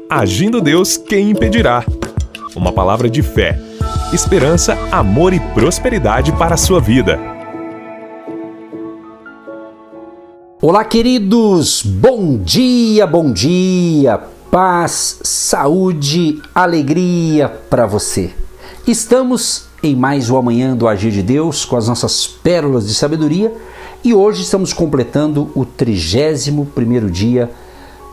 Agindo Deus, quem impedirá? Uma palavra de fé, esperança, amor e prosperidade para a sua vida. Olá, queridos! Bom dia, paz, saúde, alegria para você. Estamos em mais um Amanhã do Agir de Deus com as nossas pérolas de sabedoria e hoje estamos completando o 31º dia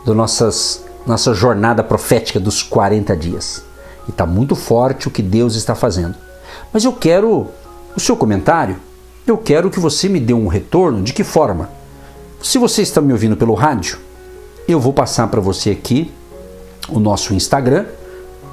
da nossa jornada profética dos 40 dias. E está muito forte o que Deus está fazendo. Mas eu quero o seu comentário, eu quero que você me dê um retorno. De que forma? Se você está me ouvindo pelo rádio, eu vou passar para você aqui o nosso Instagram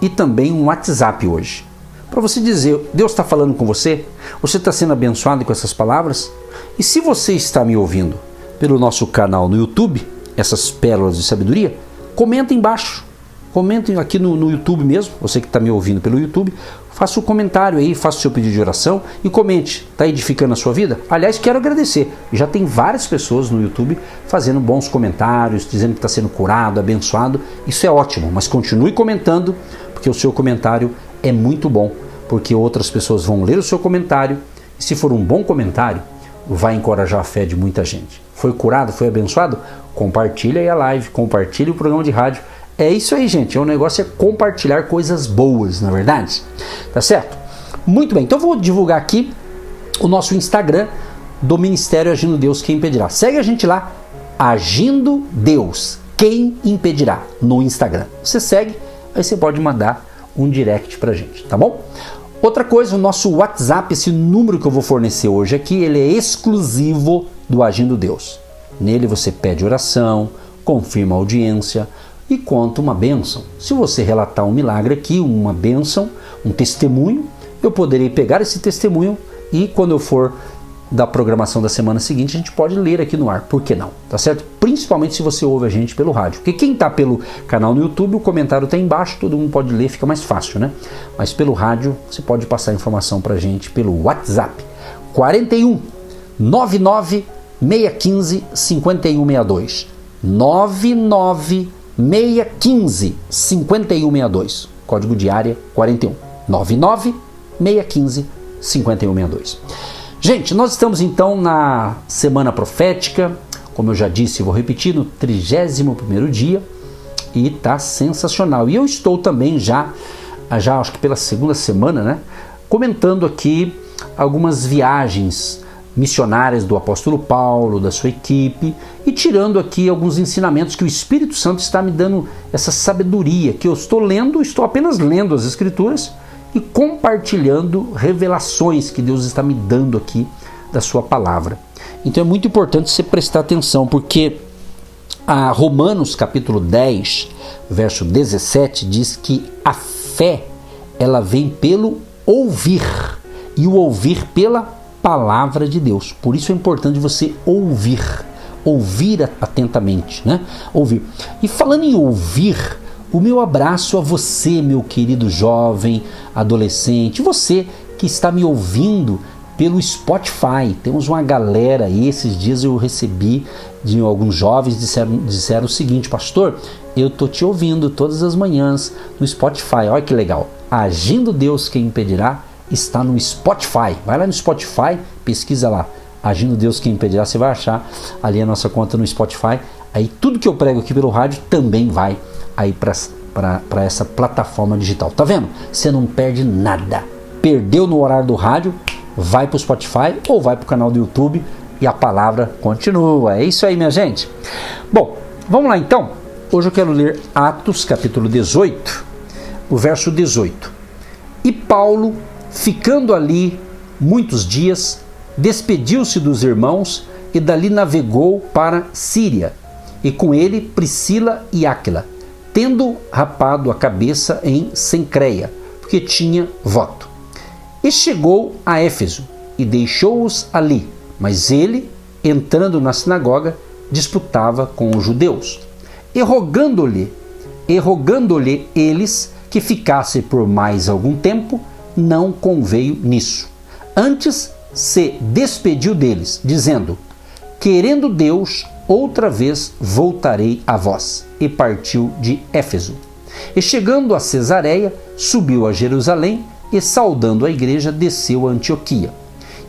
e também um WhatsApp hoje. Para você dizer, Deus está falando com você? Você está sendo abençoado com essas palavras? E se você está me ouvindo pelo nosso canal no YouTube, essas pérolas de sabedoria, comenta embaixo. Comentem aqui no YouTube mesmo, você que está me ouvindo pelo YouTube, faça um comentário aí, faça o seu pedido de oração e comente. Está edificando a sua vida? Aliás, quero agradecer. Já tem várias pessoas no YouTube fazendo bons comentários, dizendo que está sendo curado, abençoado. Isso é ótimo, mas continue comentando, porque o seu comentário é muito bom, porque outras pessoas vão ler o seu comentário e se for um bom comentário, vai encorajar a fé de muita gente. Foi curado, foi abençoado? Compartilha aí a live, compartilha o programa de rádio. É isso aí, gente. O negócio é compartilhar coisas boas, não é verdade? Tá certo? Muito bem. Então eu vou divulgar aqui o nosso Instagram do Ministério Agindo Deus, quem impedirá. Segue a gente lá, Agindo Deus, quem impedirá, no Instagram. Você segue, aí você pode mandar um direct pra gente, tá bom? Outra coisa, o nosso WhatsApp, esse número que eu vou fornecer hoje aqui, ele é exclusivo do Agindo Deus. Nele você pede oração, confirma a audiência e conta uma bênção. Se você relatar um milagre aqui, uma bênção, um testemunho, eu poderei pegar esse testemunho e quando eu for da programação da semana seguinte, a gente pode ler aqui no ar. Por que não? Tá certo? Principalmente se você ouve a gente pelo rádio. Porque quem tá pelo canal no YouTube, o comentário tá embaixo, todo mundo pode ler, fica mais fácil, né? Mas pelo rádio, você pode passar informação pra gente pelo WhatsApp. 41 99 615 5162. 99 615 5162. Código de área 41 99 615 5162. Gente, nós estamos então na semana profética, como eu já disse, vou repetir, no 31º dia, e tá sensacional. E eu estou também já acho que pela segunda semana, né, comentando aqui algumas viagens missionárias do apóstolo Paulo, da sua equipe, e tirando aqui alguns ensinamentos que o Espírito Santo está me dando, essa sabedoria que eu estou apenas lendo as Escrituras e compartilhando revelações que Deus está me dando aqui da sua palavra. Então é muito importante você prestar atenção, porque a Romanos capítulo 10, verso 17, diz que a fé, ela vem pelo ouvir, e o ouvir pela palavra de Deus. Por isso é importante você ouvir atentamente, né? Ouvir. E falando em ouvir, o meu abraço a você, meu querido jovem, adolescente, você que está me ouvindo pelo Spotify. Temos uma galera aí, esses dias eu recebi de alguns jovens, disseram o seguinte: pastor, eu tô te ouvindo todas as manhãs no Spotify. Olha que legal. Agindo Deus, quem impedirá, está no Spotify. Vai lá no Spotify, pesquisa lá, Agindo Deus, quem impedirá, você vai achar ali a nossa conta no Spotify. Aí tudo que eu prego aqui pelo rádio também vai aí para essa plataforma digital. Tá vendo? Você não perde nada. Perdeu no horário do rádio, vai para o Spotify ou vai para o canal do YouTube e a palavra continua. É isso aí, minha gente. Bom, vamos lá então. Hoje eu quero ler Atos capítulo 18, o verso 18. E Paulo, ficando ali muitos dias, despediu-se dos irmãos e dali navegou para Síria, e com ele Priscila e Áquila, tendo rapado a cabeça em Cencreia, porque tinha voto. E chegou a Éfeso e deixou-os ali, mas ele, entrando na sinagoga, disputava com os judeus, e rogando-lhe eles que ficasse por mais algum tempo, não conveio nisso. Antes se despediu deles, dizendo: querendo Deus, outra vez voltarei a vós. E partiu de Éfeso. E chegando a Cesareia, subiu a Jerusalém e, saudando a igreja, desceu a Antioquia.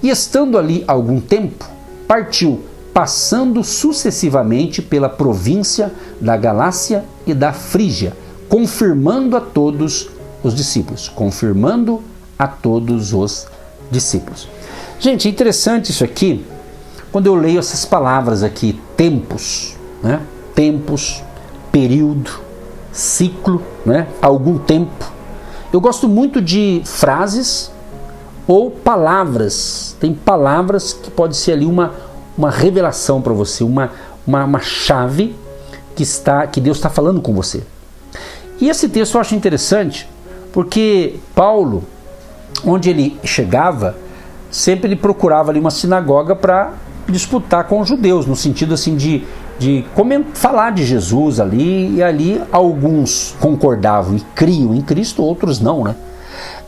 E estando ali algum tempo, partiu, passando sucessivamente pela província da Galácia e da Frígia, confirmando a todos os discípulos. Confirmando a todos os discípulos. Gente, é interessante isso aqui, quando eu leio essas palavras aqui, tempos, né? Tempos, período, ciclo, né? Algum tempo. Eu gosto muito de frases ou palavras. Tem palavras que pode ser ali uma revelação para você, uma chave que Deus está falando com você. E esse texto eu acho interessante, porque Paulo, onde ele chegava, sempre ele procurava ali uma sinagoga para disputar com os judeus, no sentido assim de falar de Jesus ali, e ali alguns concordavam e criam em Cristo, outros não, né?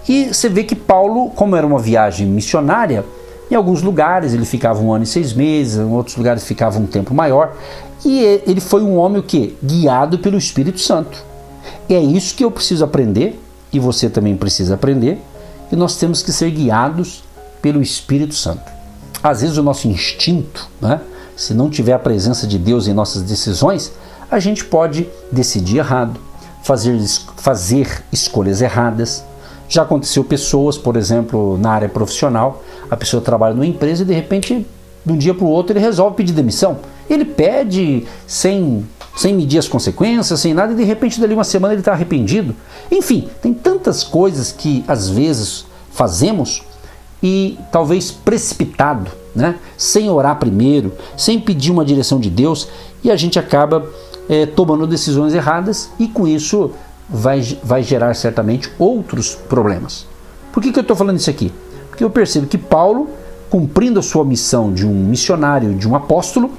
E você vê que Paulo, como era uma viagem missionária, em alguns lugares ele ficava 1 ano e 6 meses, em outros lugares ficava um tempo maior, e ele foi um homem o quê? Guiado pelo Espírito Santo. E é isso que eu preciso aprender, e você também precisa aprender, que nós temos que ser guiados pelo Espírito Santo. Às vezes o nosso instinto, né, se não tiver a presença de Deus em nossas decisões, a gente pode decidir errado, fazer escolhas erradas. Já aconteceu pessoas, por exemplo, na área profissional, a pessoa trabalha numa empresa e de repente, de um dia para o outro, ele resolve pedir demissão. Ele pede sem medir as consequências, sem nada, e de repente dali uma semana ele está arrependido. Enfim, tem tantas coisas que às vezes fazemos e talvez precipitado, né? Sem orar primeiro, sem pedir uma direção de Deus, e a gente acaba tomando decisões erradas, e com isso vai gerar certamente outros problemas. Por que eu estou falando isso aqui? Porque eu percebo que Paulo, cumprindo a sua missão de um missionário, de um apóstolo,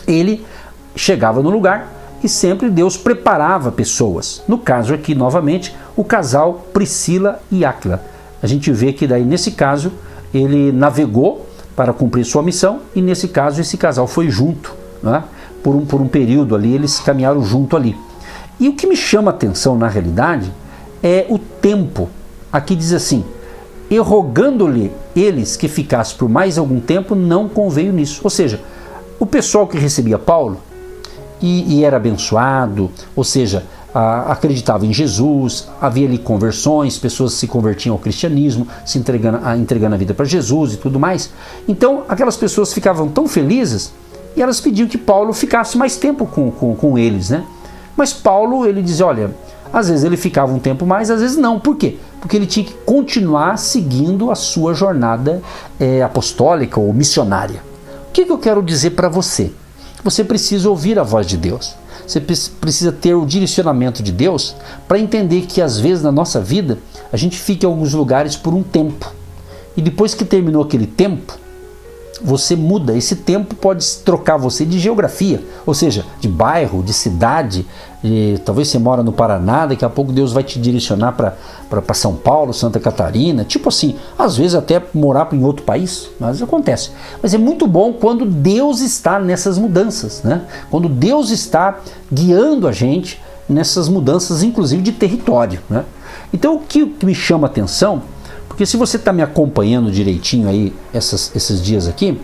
ele chegava no lugar e sempre Deus preparava pessoas. No caso aqui, novamente, o casal Priscila e Áquila. A gente vê que daí, nesse caso, ele navegou para cumprir sua missão, e nesse caso, esse casal foi junto, né? Por um período ali, eles caminharam junto ali. E o que me chama a atenção, na realidade, é o tempo. Aqui diz assim: e rogando-lhe eles que ficasse por mais algum tempo, não conveio nisso. Ou seja, o pessoal que recebia Paulo e era abençoado, ou seja, acreditava em Jesus, havia ali conversões, pessoas se convertiam ao cristianismo, se entregando a vida para Jesus e tudo mais. Então aquelas pessoas ficavam tão felizes, e elas pediam que Paulo ficasse mais tempo com eles, né? Mas Paulo, ele dizia, olha, às vezes ele ficava um tempo mais, às vezes não. Por quê? Porque ele tinha que continuar seguindo a sua jornada apostólica ou missionária. O que eu quero dizer para você? Você precisa ouvir a voz de Deus. Você precisa ter o direcionamento de Deus para entender que às vezes na nossa vida a gente fica em alguns lugares por um tempo. E depois que terminou aquele tempo, você muda. Esse tempo pode trocar você de geografia, ou seja, de bairro, de cidade. Talvez você mora no Paraná, daqui a pouco Deus vai te direcionar para São Paulo, Santa Catarina, tipo assim, às vezes até morar em outro país, mas acontece. Mas é muito bom quando Deus está nessas mudanças, né? Quando Deus está guiando a gente nessas mudanças, inclusive de território, né? Então o que me chama a atenção, porque se você está me acompanhando direitinho aí esses dias aqui,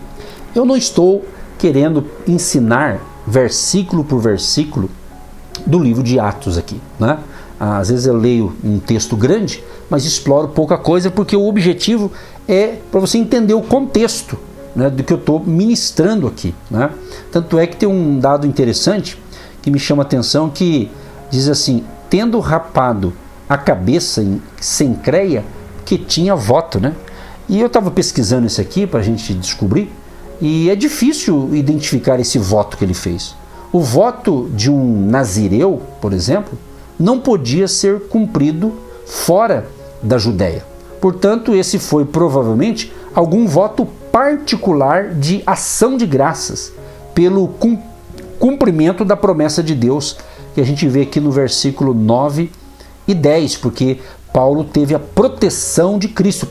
eu não estou querendo ensinar versículo por versículo do livro de Atos aqui, né? Às vezes eu leio um texto grande, mas exploro pouca coisa, porque o objetivo é para você entender o contexto, né, do que eu estou ministrando aqui, né? Tanto é que tem um dado interessante que me chama a atenção, que diz assim: tendo rapado a cabeça em Cencreia, que tinha voto, né? E eu estava pesquisando isso aqui para a gente descobrir, e é difícil identificar esse voto que ele fez. O voto de um nazireu, por exemplo, não podia ser cumprido fora da Judéia. Portanto, esse foi provavelmente algum voto particular de ação de graças pelo cumprimento da promessa de Deus, que a gente vê aqui no versículo 9 e 10, porque Paulo teve a proteção de Cristo,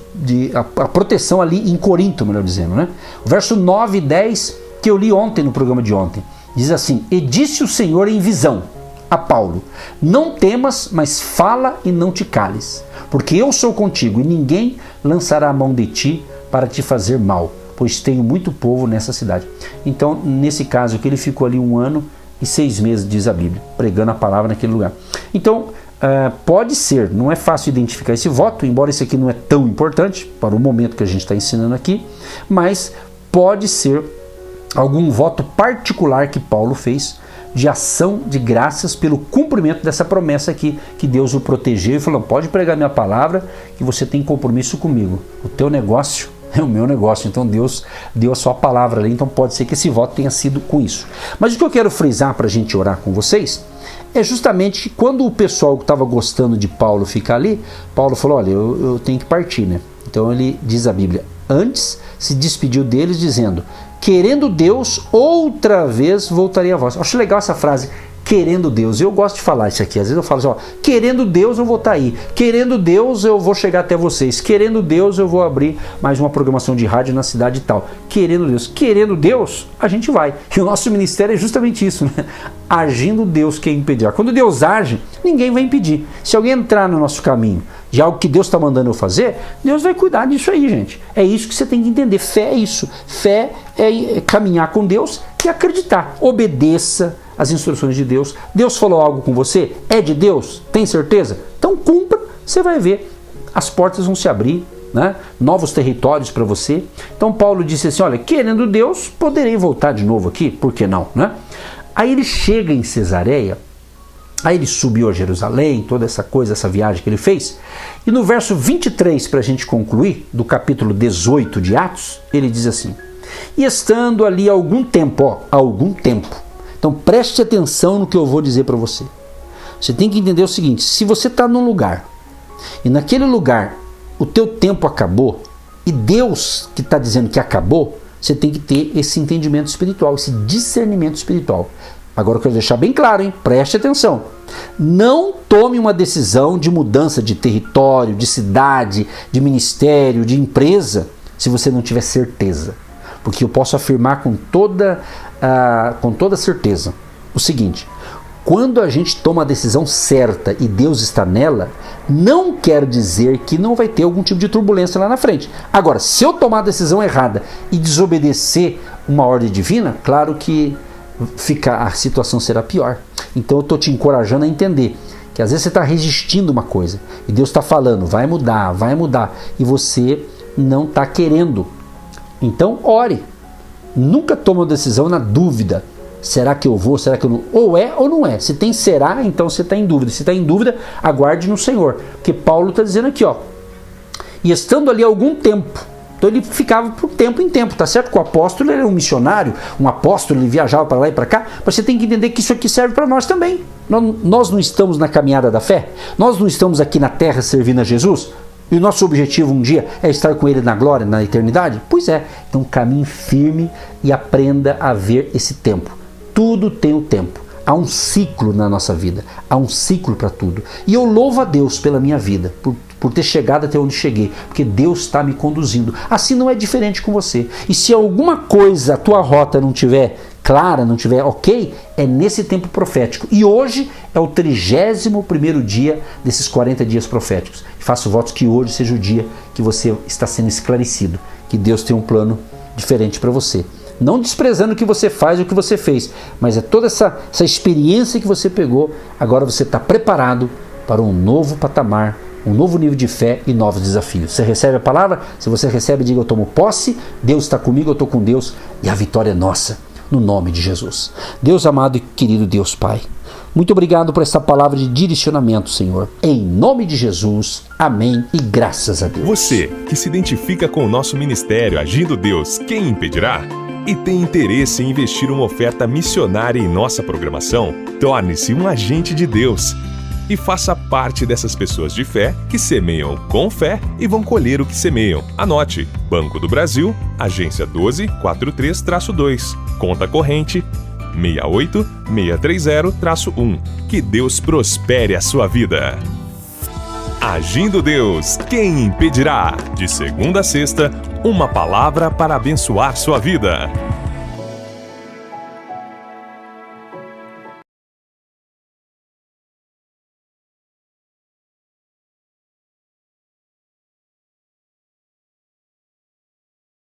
a proteção ali em Corinto, melhor dizendo, né? O verso 9 e 10 que eu li ontem no programa de ontem, diz assim: e disse o Senhor em visão. a Paulo: não temas, mas fala e não te cales, porque eu sou contigo, e ninguém lançará a mão de ti para te fazer mal, pois tenho muito povo nessa cidade. Então, nesse caso aqui, ele ficou ali 1 ano e 6 meses, diz a Bíblia, pregando a palavra naquele lugar. Então, pode ser, não é fácil identificar esse voto, embora esse aqui não é tão importante para o momento que a gente está ensinando aqui, mas pode ser algum voto particular que Paulo fez de ação de graças pelo cumprimento dessa promessa aqui, que Deus o protegeu e falou: pode pregar minha palavra, que você tem compromisso comigo, o teu negócio é o meu negócio. Então Deus deu a sua palavra ali, então pode ser que esse voto tenha sido com isso. Mas o que eu quero frisar para a gente orar com vocês é justamente que quando o pessoal que estava gostando de Paulo ficar ali, Paulo falou: olha, eu tenho que partir, né? Então ele diz a Bíblia, antes se despediu deles dizendo: querendo Deus, outra vez voltaria a vós. Acho legal essa frase, querendo Deus. Eu gosto de falar isso aqui. Às vezes eu falo assim, ó, querendo Deus eu vou estar aí. Querendo Deus eu vou chegar até vocês. Querendo Deus eu vou abrir mais uma programação de rádio na cidade e tal. Querendo Deus, a gente vai. E o nosso ministério é justamente isso, né? Agindo Deus, quem impedirá. Quando Deus age, ninguém vai impedir. Se alguém entrar no nosso caminho de algo que Deus está mandando eu fazer, Deus vai cuidar disso aí, gente. É isso que você tem que entender. Fé é isso. Fé é caminhar com Deus e acreditar. Obedeça as instruções de Deus. Deus falou algo com você? É de Deus? Tem certeza? Então cumpra, você vai ver. As portas vão se abrir, né? Novos territórios para você. Então Paulo disse assim, olha, querendo Deus, poderei voltar de novo aqui, por que não, né? Aí ele chega em Cesareia, aí ele subiu a Jerusalém, toda essa coisa, essa viagem que ele fez, e no verso 23, para a gente concluir, do capítulo 18 de Atos, ele diz assim, e estando ali algum tempo, então preste atenção no que eu vou dizer para você. Você tem que entender o seguinte, se você está num lugar, e naquele lugar o teu tempo acabou, e Deus que está dizendo que acabou, você tem que ter esse entendimento espiritual, esse discernimento espiritual. Agora eu quero deixar bem claro, hein? Preste atenção. Não tome uma decisão de mudança de território, de cidade, de ministério, de empresa, se você não tiver certeza. Porque eu posso afirmar com toda certeza o seguinte, quando a gente toma a decisão certa e Deus está nela, não quer dizer que não vai ter algum tipo de turbulência lá na frente. Agora, se eu tomar a decisão errada e desobedecer uma ordem divina, claro que a situação será pior. Então eu estou te encorajando a entender que às vezes você está resistindo uma coisa e Deus está falando, vai mudar, e você não está querendo. Então ore. Nunca tome uma decisão na dúvida. Será que eu vou? Será que eu não? Ou é ou não é. Se tem será, então você está em dúvida. Se está em dúvida, aguarde no Senhor. Porque Paulo está dizendo aqui, ó. E estando ali algum tempo. Então ele ficava por tempo em tempo, tá certo? Que o apóstolo ele era um missionário, um apóstolo, ele viajava para lá e para cá. Mas você tem que entender que isso aqui serve para nós também. Nós não estamos na caminhada da fé? Nós não estamos aqui na terra servindo a Jesus? E o nosso objetivo um dia é estar com Ele na glória, na eternidade? Pois é. Então caminhe firme e aprenda a ver esse tempo. Tudo tem o tempo. Há um ciclo na nossa vida. Há um ciclo para tudo. E eu louvo a Deus pela minha vida, por ter chegado até onde cheguei. Porque Deus está me conduzindo. Assim não é diferente com você. E se alguma coisa, a tua rota não tiver clara, não tiver ok, é nesse tempo profético. E hoje é o 31º dia desses 40 dias proféticos. Faço votos que hoje seja o dia que você está sendo esclarecido. Que Deus tem um plano diferente para você. Não desprezando o que você faz e o que você fez, mas é toda essa experiência que você pegou, agora você está preparado para um novo patamar, um novo nível de fé e novos desafios. Você recebe a palavra? Se você recebe, diga eu tomo posse, Deus está comigo, eu estou com Deus e a vitória é nossa, no nome de Jesus. Deus amado e querido Deus Pai, muito obrigado por essa palavra de direcionamento, Senhor. Em nome de Jesus, amém e graças a Deus. Você que se identifica com o nosso ministério Agindo Deus, quem impedirá? E tem interesse em investir uma oferta missionária em nossa programação? Torne-se um agente de Deus e faça parte dessas pessoas de fé que semeiam com fé e vão colher o que semeiam. Anote: Banco do Brasil, agência 1243-2, conta corrente 68630-1. Que Deus prospere a sua vida. Agindo Deus, quem impedirá? De segunda a sexta, uma palavra para abençoar sua vida.